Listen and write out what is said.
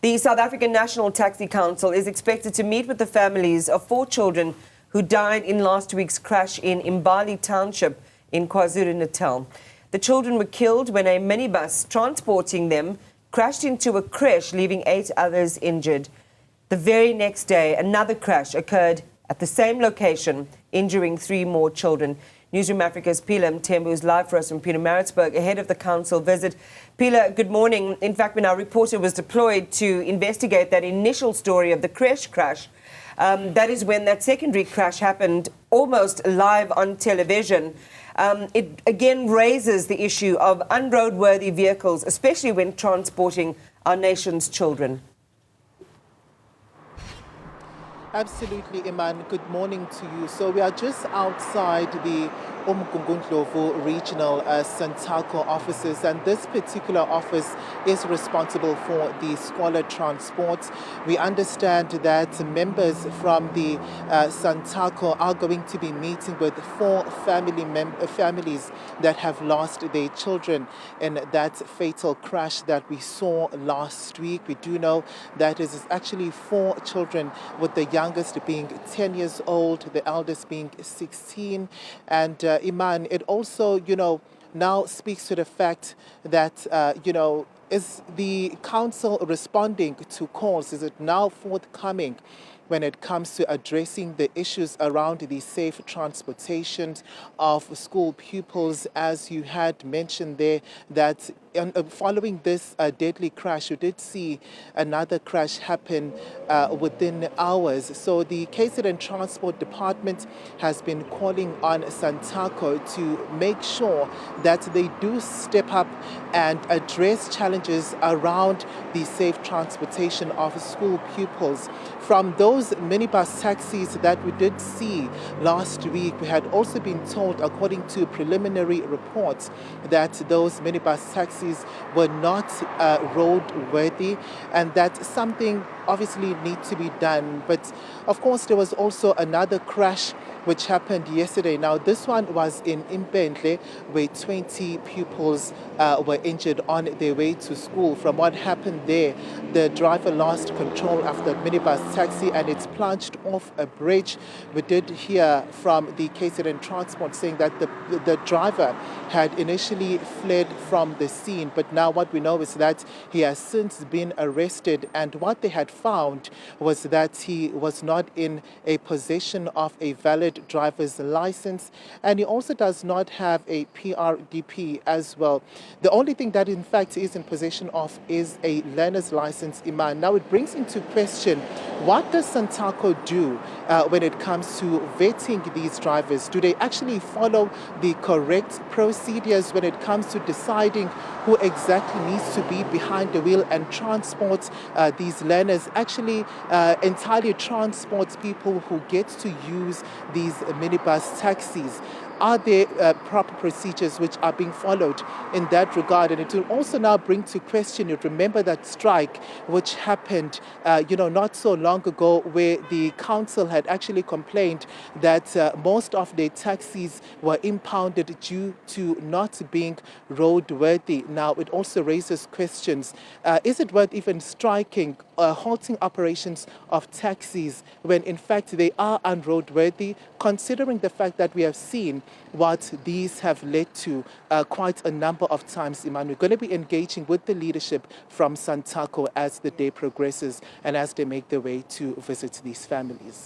The South African National Taxi Council is expected to meet with the families of 4 children who died in last week's crash in Imbali township in KwaZulu-Natal. The children were killed when a minibus transporting them crashed into a creche, leaving 8 others injured. The very next day, another crash occurred at the same location, injuring 3 more children. Newzroom Afrika's Mthembu is live for us from Pietermaritzburg ahead of the council visit. Phila, good morning. In fact, when our reporter was deployed to investigate that initial story of the creche crash, that is when that secondary crash happened almost live on television. It again raises the issue of unroadworthy vehicles, especially when transporting our nation's children. Absolutely, Iman. Good morning to you. So we are just outside the Umgungundlovu Regional SANTACO offices, and this particular office is responsible for the squalor transport. We understand that members from the SANTACO are going to be meeting with 4 families that have lost their children in that fatal crash that we saw last week. We do know that it is actually 4 children, with the youngest being 10 years old, the eldest being 16. And Iman, it also, now speaks to the fact that, is the council responding to calls? Is it now forthcoming when it comes to addressing the issues around the safe transportation of school pupils? As you had mentioned there, that following this deadly crash, you did see another crash happen within hours. So the KZN Transport Department has been calling on SANTACO to make sure that they do step up and address challenges around the safe transportation of school pupils. From those minibus taxis that we did see last week, we had also been told, according to preliminary reports, that those minibus taxis were not roadworthy, and that something obviously needs to be done. But of course, there was also another crash which happened yesterday. Now, this one was in Imbali, where 20 pupils were injured on their way to school. From what happened there, the driver lost control of the minibus taxi and it's plunged off a bridge. We did hear from the KZN Transport saying that the driver had initially fled from the scene, but now what we know is that he has since been arrested, and what they had found was that he was not in a possession of a valid driver's license, and he also does not have a PRDP as well. The only thing that in fact he is in possession of is a learner's license, Iman. Now it brings into question, what does SANTACO do when it comes to vetting these drivers? Do they actually follow the correct procedures when it comes to deciding who exactly needs to be behind the wheel and transport these learners, actually entirely transport people who get to use these minibus taxis? Are there proper procedures which are being followed in that regard? And it will also now bring to question, you remember that strike which happened, not so long ago, where the council had actually complained that most of their taxis were impounded due to not being roadworthy. Now, it also raises questions. Is it worth even striking, halting operations of taxis when in fact they are unroadworthy, considering the fact that we have seen what these have led to quite a number of times, Iman? We're going to be engaging with the leadership from SANTACO as the day progresses and as they make their way to visit these families.